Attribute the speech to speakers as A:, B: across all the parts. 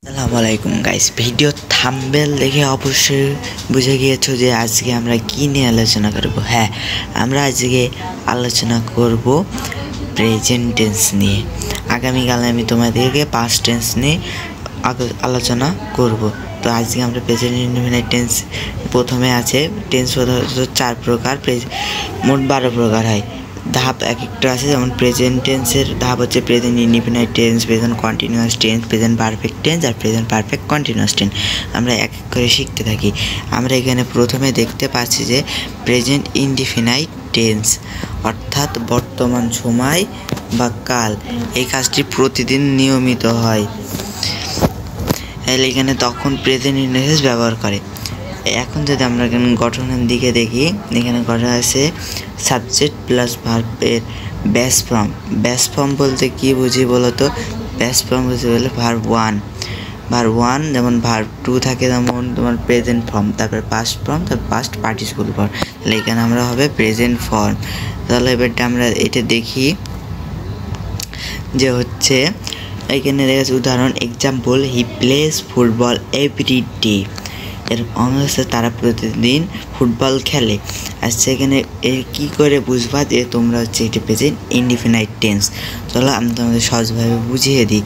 A: আসসালামু আলাইকুম guys, video thumbnail দেখে অবশ্যই বুঝে গিয়েছো যে আজকে আমরা কি নিয়ে আলোচনা করব। হ্যাঁ, আমরা আজকে আলোচনা করব প্রেজেন্ট টেন্স নিয়ে। আগামীকাল আমি তোমাদেরকে পাস্ট টেন্স নিয়ে আলোচনা করব। তো আজকে আমরা প্রেজেন্ট ইনডিফিনিট টেন্স প্রথমে আছে। টেন্স প্রধানত 4 প্রকার, মোট 12 প্রকার হয়। ধাপ এক একটা আছে, যেমন প্রেজেন্ট টেন্সের ধাপ হচ্ছে present indefinite tense, present continuous tense, present perfect tense আর প্রেজেন্ট পারফেক্ট কন্টিনিউয়াস টেন্স। আমরা এক এক করে শিখতে থাকি। আমরা এখানে প্রথমে দেখতে পাচ্ছি যে প্রেজেন্ট ইনডিফিনাইট টেন্স, অর্থাৎ বর্তমান সময় বা কাল। এই কাজটি প্রতিদিন নিয়মিত হয়। এখানে তখন প্রেজেন্ট ইনডিফিনাইট ব্যবহার করে। এখন যদি আমরা এখানে গঠনের দিকে দেখি, এখানে গঠন আছে সাবজেক্ট প্লাস ভার্বের বেস ফর্ম। বেস ফর্ম বলতে কি বুঝি বলো তো? বেস ফর্ম বুঝতে বলে ভার্ব ওয়ান, যেমন ভার্ব 2 থাকে, যেমন তোমার প্রেজেন্ট ফর্ম, তারপরে পাস্ট ফর্ম, তারপর পাস্ট পার্টিসিপল ফর্ম। তাহলে এখানে আমরা হবে প্রেজেন্ট ফর্ম। তাহলে এবারটা আমরা এটা দেখি যে হচ্ছে এখানে দেখা উদাহরণ, example, he plays football every day. এর অংশে তারা প্রতিদিন ফুটবল খেলে। আর সেখানে কী করে বুঝবা যে তোমরা হচ্ছে এটি প্রেজেন্ট ইনডিফিনাইট টেন্স? চলো আমি তোমাদের সহজভাবে বুঝিয়ে দিই।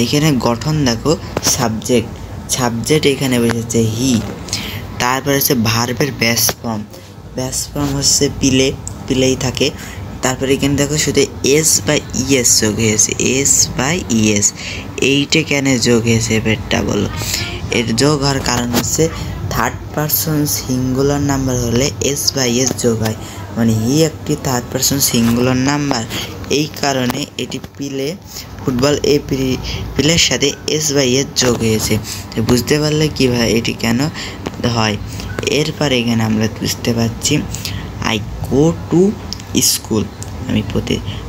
A: এখানে গঠন দেখো, সাবজেক্ট এখানে বসেছে হি, তারপর হচ্ছে ভার্বের বেস ফর্ম হচ্ছে পিলেই থাকে। তারপরে এখানে দেখো শুধু এস বা ইএস যোগ হয়েছে, এইটা কেন যোগ হয়েছে এবারটা বলো? এর যোগ হওয়ার কারণ হচ্ছে থার্ড পারসন সিঙ্গুলার নাম্বার হলে এস বাই এস যোগ হয়, মানে হি একটি থার্ড পারসন সিঙ্গুলার নাম্বার। এই কারণে এটি ফুটবল পিলের সাথে এস বাই এস যোগ হয়েছে। বুঝতে পারলে কীভাবে এটি কেন হয়। এরপর এখানে আমরা বুঝতে পারছি আই গো টু স্কুল,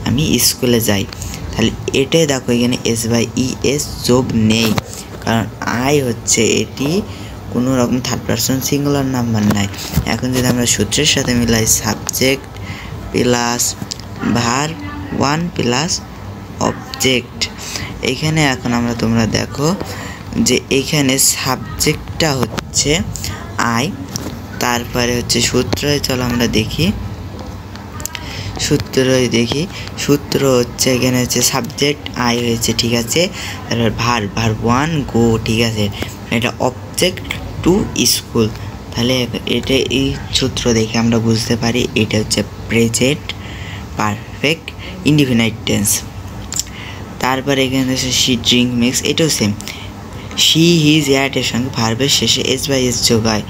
A: আমি স্কুলে যাই। তাহলে এটাই দেখো এখানে এস বাই এস যোগ নেই, কারণ আই হচ্ছে এটি কোনো রকম থার্ড পারসন সিঙ্গুলার নাম্বার নাই। এখন যদি আমরা সূত্রের সাথে মিলাই, subject plus verb one plus object. এখানে এখন তোমরা দেখো যে এখানে সাবজেক্টটা হচ্ছে আই, তারপরে হচ্ছে সূত্রই, চলো আমরা দেখি। সূত্র হচ্ছে এখানে হচ্ছে সাবজেক্ট আই হয়েছে, ঠিক আছে। তারপর ভার্ব ওয়ান গো, ঠিক আছে। এটা অবজেক্ট টু স্কুল। তাহলে এটা এই সূত্র দেখে আমরা বুঝতে পারি এটা হচ্ছে প্রেজেন্ট পারফেক্ট ইনডিফিনাইট টেন্স। তারপরে এখানে হচ্ছে শি ড্রিঙ্ক মিক্স, এটাও সেম। শি হিজ এর সঙ্গে ভার্বের শেষে এস বাই এস যোগ হয়।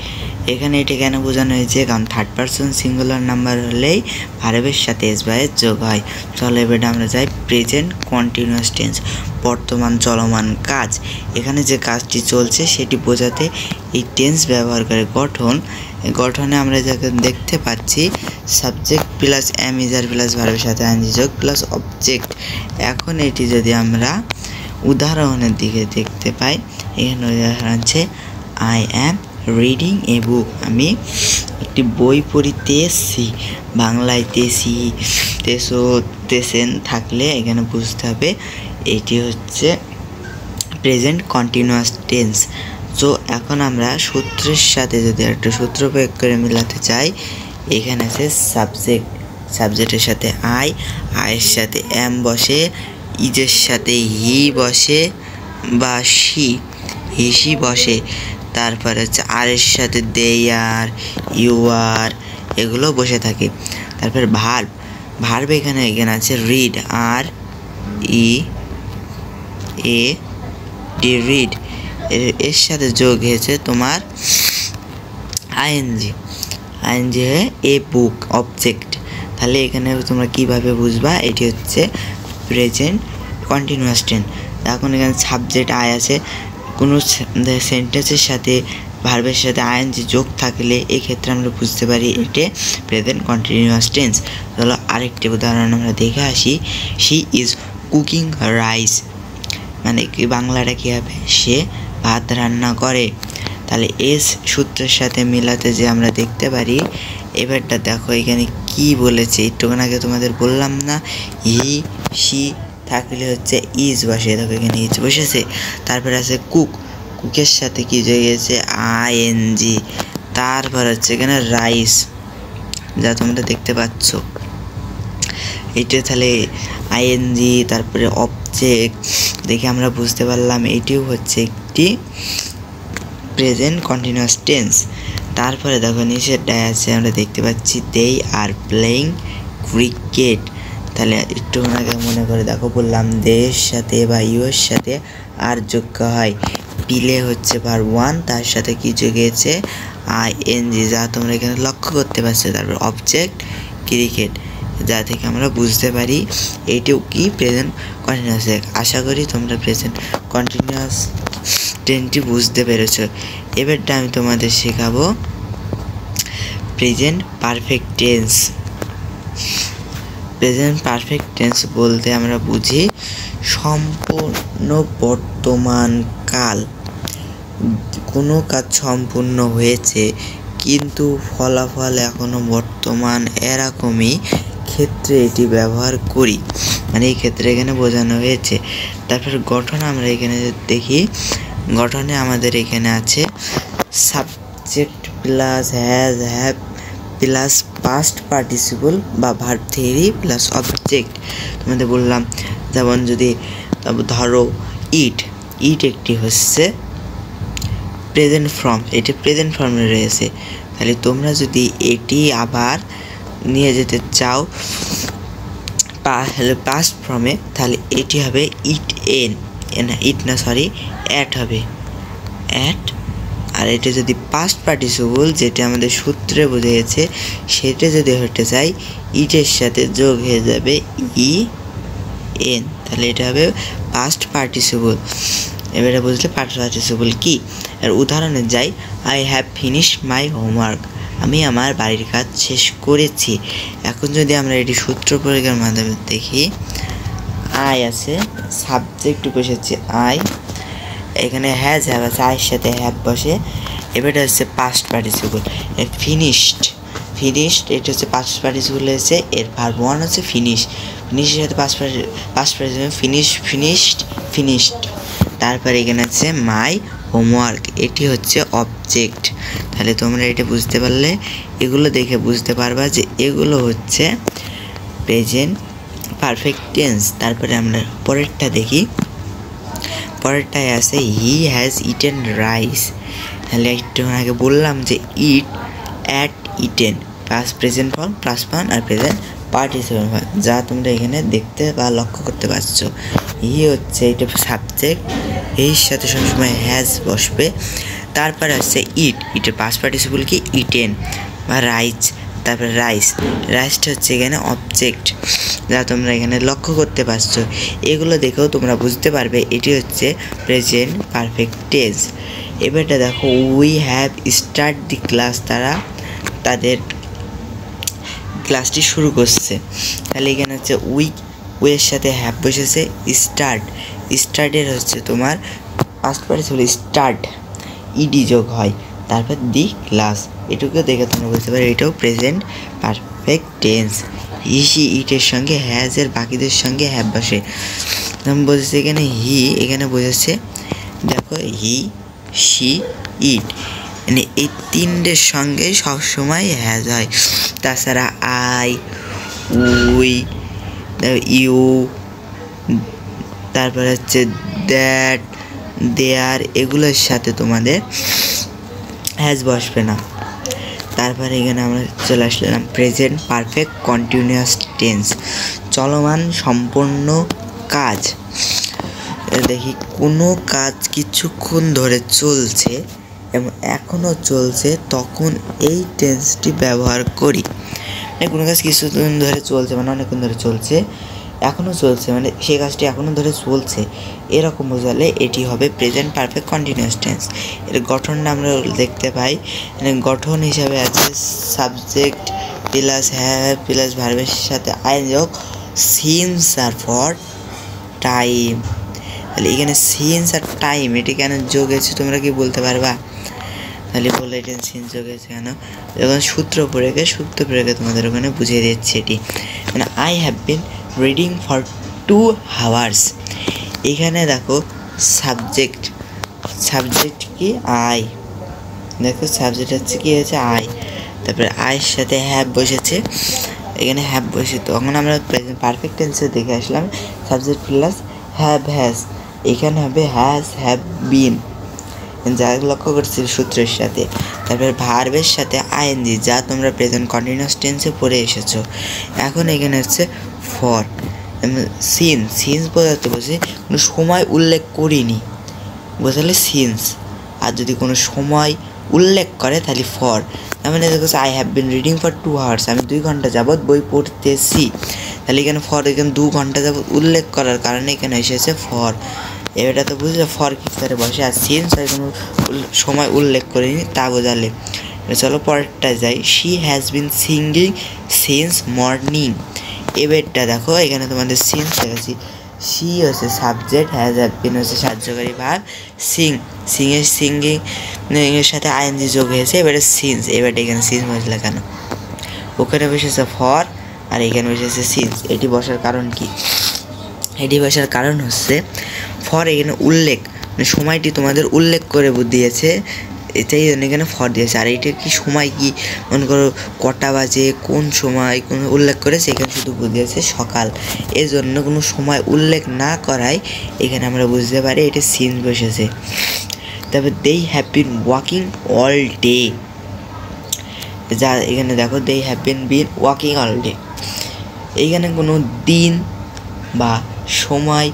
A: এখানে এটা কেন বোঝানো হয়েছে? কারণ থার্ড পারসন সিঙ্গুলার নাম্বার হলেই ভার্বের সাথে এস বাই এস যোগ হয়। চলো এবারে আমরা যাই প্রেজেন্ট কন্টিনিউয়াস টেন্স, বর্তমান চলমান কাজ। এখানে যে কাজটি চলছে সেটি বোঝাতে এই টেন্স ব্যবহার করে। গঠনে আমরা যাকে দেখতে পাচ্ছি সাবজেক্ট প্লাস অ্যামিজার প্লাস ভার্বের সাথে আইএনজি যোগ প্লাস অবজেক্ট। এখন এটি যদি আমরা উদাহরণের দিকে দেখতে পাই, এখানে উদাহরণ আছে আই অ্যাম রিডিং এ বুক, আমি একটি বই পড়িতেছি। বাংলায় তেছেন থাকলে এখানে বুঝতে হবে এটি হচ্ছে প্রেজেন্ট কন্টিনিউয়াস টেন্স। তো এখন আমরা সূত্রের সাথে যদি একটা সূত্র প্রয়োগ করে মিলাতে চাই, এখানে আছে সাবজেক্টের সাথে আয়ের সাথে এম বসে, ইজের সাথে হি বসে বা হিসি বসে, তারপর হচ্ছে আর এর সাথে দে আর, ইউ আর, এগুলো বসে থাকে। তারপর ভার্ব এখানে আছে read, R E A D, read. এর সাথে যোগ হয়েছে তোমার আইএনজি হয়ে এ বুক, অবজেক্ট। তাহলে এখানে তোমরা কিভাবে বুঝবা এটি হচ্ছে প্রেজেন্ট কন্টিনিউয়াস টেন্স। এখন এখানে সাবজেক্ট আই আছে, কোনো সেন্টেন্সের সাথে ভার্বের সাথে আইএনজি যোগ থাকলে এক্ষেত্রে আমরা বুঝতে পারি এটা প্রেজেন্ট কন্টিনিউয়াস টেন্স। চলো আরেকটি উদাহরণ আমরা দেখে আসি। শি ইজ কুকিং রাইস, মানে কি বাংলাটা কী হবে? সে ভাত রান্না করে। তাহলে এস সূত্রের সাথে মিলাতে যে আমরা দেখতে পারি, এবারটা দেখো এখানে কি বলেছে, একটুখানি আগে তোমাদের বললাম না, হি সি থাকলে হচ্ছে ইজ বসে, দেখো এখানে ইজ বসেছে। তারপরে আছে কুক, কুকের সাথে কি যোগ হয়েছে আইএনজি, তারপর হচ্ছে এখানে রাইস যা তোমরা দেখতে পাচ্ছ। এটা তাহলে আইএনজি, তারপরে অবজেক্ট দেখে আমরা বুঝতে পারলাম এটিও হচ্ছে একটি প্রেজেন্ট কন্টিনিউয়াস টেন্স। তারপরে দেখো নিচেরটায় আছে আমরা দেখতে পাচ্ছি দে আর প্লেইং ক্রিকেট। তাহলে একটু আগে মনে করে দেখো বললাম দের সাথে বা ইউর সাথে আর যোগ হয়, পিলে হচ্ছে ভার্ব ওয়ান, তার সাথে কি যোগ হয়েছে আইএনজি, যা তোমরা এখানে লক্ষ্য করতে পারছো। তারপর অবজেক্ট ক্রিকেট, যা থেকে আমরা বুঝতে পারি এইটিও কি প্রেজেন্ট কন্টিনিউয়াস। আশা করি তোমরা প্রেজেন্ট কন্টিনিউয়াস টেন্সটি বুঝতে পেরেছো। এবারটা আমি তোমাদের শেখাবো present perfect tense. Present perfect tense বলতে আমরা বুঝি সম্পূর্ণ বর্তমান কাল, কোনো কাজ সম্পূর্ণ হয়েছে কিন্তু ফলাফল এখনো বর্তমান, এরকমই ক্ষেত্রে এটি ব্যবহার করি, মানে এই ক্ষেত্রে এখানে বোঝানো হয়েছে। তারপর গঠন আমরা এখানে দেখি, গঠনে আমাদের এখানে আছে subject plus has have plus past participle বা ভার্ব থ্রি প্লাস অবজেক্ট। তোমাদের বললাম যেমন যদি ধরো ইট, ইট একটি হচ্ছে প্রেজেন্ট ফর্ম, এটি প্রেজেন্ট ফর্মে রয়েছে। তাহলে তোমরা যদি এটি আবার নিয়ে যেতে চাও পাস্ট ফর্মে, তাহলে এটি হবে ইট এন, ইট না সরি অ্যাট হবে অ্যাট। আর এটা যদি পাস্ট পার্টিসিপল যেটা আমাদের সূত্রে বোঝাইছে সেটা যদি হতে চাই ইটের সাথে যোগ হয়ে যাবে ই এন, তাহলে এটা হবে পাস্ট পার্টিসিপল। এবারে বুঝলে পাস্ট পার্টিসিপল কি। আর উদাহরণে যাই, I have finish my homework, আমি আমার বাড়ির কাজ শেষ করেছি। এখন যদি আমরা এটি সূত্র প্রয়োগের মাধ্যমে দেখি, আই আছে সাবজেক্ট বসেছে আই, এখানে হ্যাজ হ্যাভ আছে আয়ের সাথে হ্যাভ বসে, এবারে হচ্ছে পাস্ট পার্টিসিপল। ফিনিশড, ফিনিশড এটা হচ্ছে পাস্ট পার্টিসিপল হয়েছে, এর ভার্ব ওয়ান হচ্ছে ফিনিশ, ফিনিশের সাথে past participle finish, finished finished. তারপরে এখানে আছে মাই হোমওয়ার্ক, এটি হচ্ছে অবজেক্ট। তাহলে তোমরা এটা বুঝতে পারলে, এগুলো দেখে বুঝতে পারবা যে এগুলো হচ্ছে প্রেজেন্ট পারফেক্ট টেন্স। তারপরে আমরা পরেরটা দেখি, পরেরটায় আছে হি হ্যাজ ইটেন রাইস। তাহলে একটু আগে বললাম যে eat ate eaten plus present form plus one আর প্রেজেন্ট পার্টিসিপল ফর্ম, যা তোমরা এখানে দেখতে বা লক্ষ্য করতে পারছো। হি হচ্ছে এটা সাবজেক্ট, এর সাথে সবসময় হ্যাজ বসবে। তারপরে আসছে ইট, ইটের পাস্ট পার্টিসিপল কি ইটেন বা রাইস, তারপরে রাইস, রাইসটা হচ্ছে এখানে অবজেক্ট, যা তোমরা এখানে লক্ষ্য করতে পারছো। এগুলো দেখেও তোমরা বুঝতে পারবে এটি হচ্ছে প্রেজেন্ট পারফেক্ট টেন্স। এবারটা দেখো we have start the class, তারা তাদের ক্লাসটি শুরু করছে। তাহলে এখানে হচ্ছে উইয়ের সাথে হ্যাভ বসেছে স্টার্ট, স্টার্টের হচ্ছে তোমার পাস্ট পার্টিসিপল স্টার্ট, ইডি যোগ হয়, তারপর দি ক্লাস, এটুকু দেখে তোমরা বুঝতে পারো এটাও প্রেজেন্ট পারফেক্ট টেন্স। হি ইটের সঙ্গে হ্যাজের বাকিদের সঙ্গে হ্যাভ বসে, যেমন বলছে এখানে হি, এখানে বোঝাচ্ছে দেখো হি শি ইট, মানে এই তিনটের সঙ্গে সবসময় হ্যাজ হয়। তাছাড়া আই, উই, ইউ, তারপর হচ্ছে দ্যাট, দেয়ার, এগুলোর সাথে তোমাদের হ্যাজ বসবে না। তারপরে এখানে আমরা চলে আসলাম প্রেজেন্ট পারফেক্ট কন্টিনিউয়াস টেন্স, চলমান সম্পূর্ণ কাজ। দেখি কোনো কাজ কিছুক্ষণ ধরে চলছে এবং এখনও চলছে, তখন এই টেন্সটি ব্যবহার করি। মানে কোনো কাজ কিছুদিন ধরে চলছে মানে অনেকক্ষণ ধরে চলছে, এখনও চলছে মানে সেই কাজটি এখনও ধরে চলছে, এরকম বোঝালে এটি হবে প্রেজেন্ট পারফেক্ট কন্টিনিউয়াস টেন্স। এর গঠনটা আমরা দেখতে পাই, গঠন হিসাবে আছে সাবজেক্ট প্লাস হ্যাভ প্লাস ভার্বের সাথে আই যোগ সিন্স আর ফর টাইম। তাহলে এখানে সিন্স আর টাইম এটি কেন যোগ হয়েছে তোমরা কি বলতে পারবা? তাহলে বললে এটা সিন্স যোগ হয়েছে কেন, যখন সূত্র প্রয়োগে তোমাদের ওখানে বুঝিয়ে দিচ্ছি এটি। মানে I have been reading for 2 hours, এখানে দেখো সাবজেক্ট সাবজেক্ট কি আই, দেখো সাবজেক্ট হচ্ছে কি হয়েছে আই, তারপরে আয়ের সাথে হ্যাভ বসেছে, এখানে হ্যাভ বসে। তখন আমরা প্রেজেন্ট পারফেক্ট টেন্সে দেখে আসলাম সাবজেক্ট প্লাস হ্যাভ হ্যাজ, এখানে হবে হ্যাজ হ্যাভ বিন, যা লক্ষ্য করছি সূত্রের সাথে। তারপরে ভার্বের সাথে আইএনজি, যা তোমরা প্রেজেন্ট কন্টিনিউয়াস টেন্সে পড়ে এসেছো। এখন এখানে হচ্ছে ফর, সিন্স বোঝাতে বসে কোনো সময় উল্লেখ করিনি, বোঝালে সিন্স। আর যদি কোনো সময় উল্লেখ করে তাহলে ফর। তার মানে দেখো I have been reading for 2 hours, আমি 2 ঘন্টা যাবৎ বই পড়তেছি, তাহলে এখানে ফর, এখানে 2 ঘন্টা যাবৎ উল্লেখ করার কারণে এখানে এসেছে ফর। এটা তো বুঝলে ফর কি করে বসে, আর সিন্স আর কোনো সময় উল্লেখ করিনি তা বোঝালে। চলো পরেরটা যাই। She has been singing since morning, এবারটা দেখো এখানে তোমাদের সিন্স দেখাচ্ছি। শি হচ্ছে সাবজেক্ট, হ্যাজ হ্যাভ বিন হচ্ছে সাহায্যকারী ভার্ব, সিঙ্গিং এর সাথে আইএনজি যোগ হয়েছে, এবারে সিন্স, এবারটা এখানে সিন্স বসলে কেন, ওখানে বসেছে ফর আর এখানে বসেছে সিন্স। এটি বসার কারণ কি? এটি বসার কারণ হচ্ছে ফর এখানে উল্লেখ, সময়টি তোমাদের উল্লেখ করে দিয়েছে, এটাই জন্য এখানে ফর দিয়েছে। আর এইটার কি সময় কি মনে করো কটা বাজে, কোন সময় কোনো উল্লেখ করেছে, এখানে শুধু বুঝিয়েছে সকাল, এই জন্য কোনো সময় উল্লেখ না করায় এখানে আমরা বুঝতে পারি এটা সিন বসেছে। তারপর they have been walking all day, যা এখানে দেখো they have been walking all day, এইখানে কোনো দিন বা সময়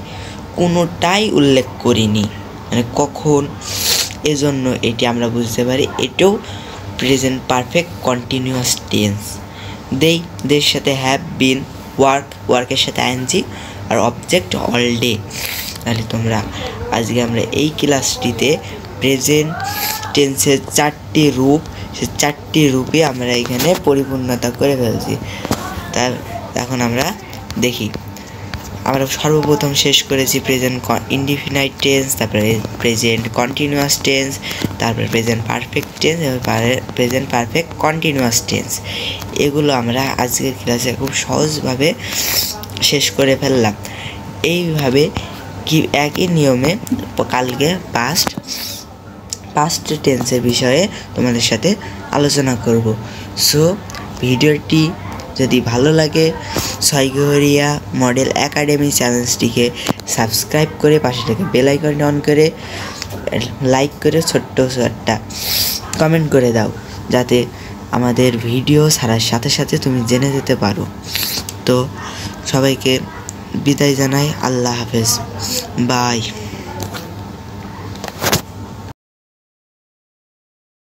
A: কোনোটাই উল্লেখ করিনি, মানে কখন, এজন্য এটি আমরা বুঝতে পারি এটাও প্রেজেন্ট পারফেক্ট কন্টিনিউয়াস টেন্স। দের সাথে হ্যাভ বিন, ওয়ার্কের সাথে আইএনজি আর অবজেক্ট অল ডে। তাহলে তোমরা আজকে আমরা এই ক্লাসটিতে প্রেজেন্ট টেন্সের 4টি রূপ, সে 4টি রূপে আমরা এখানে পরিপূর্ণতা করে ফেলছি। তার এখন আমরা দেখি, আমরা সর্বপ্রথম শেষ করেছি প্রেজেন্ট ইনডিফিনাইট টেন্স, তারপরে প্রেজেন্ট কন্টিনিউয়াস টেন্স, তারপরে প্রেজেন্ট পারফেক্ট টেন্স এবং প্রেজেন্ট পারফেক্ট কন্টিনিউয়াস টেন্স। এগুলো আমরা আজকের ক্লাসে খুব সহজভাবে শেষ করে ফেললাম। এইভাবে কি একই নিয়মে কালকে পাস্ট টেন্সের বিষয়ে তোমাদের সাথে আলোচনা করব। সো ভিডিওটি যদি ভালো লাগে সৈগরিয়া মডেল একাডেমি চ্যানেলটিকে সাবস্ক্রাইব করে পাশে থেকে বেল আইকনটি অন করে লাইক করে ছোট্ট একটা কমেন্ট করে দাও, যাতে আমাদের ভিডিও ছাড়ার সাথে সাথে তুমি জেনে যেতে পারো। তো সবাইকে বিদায় জানাই, আল্লাহ হাফেজ, বাই।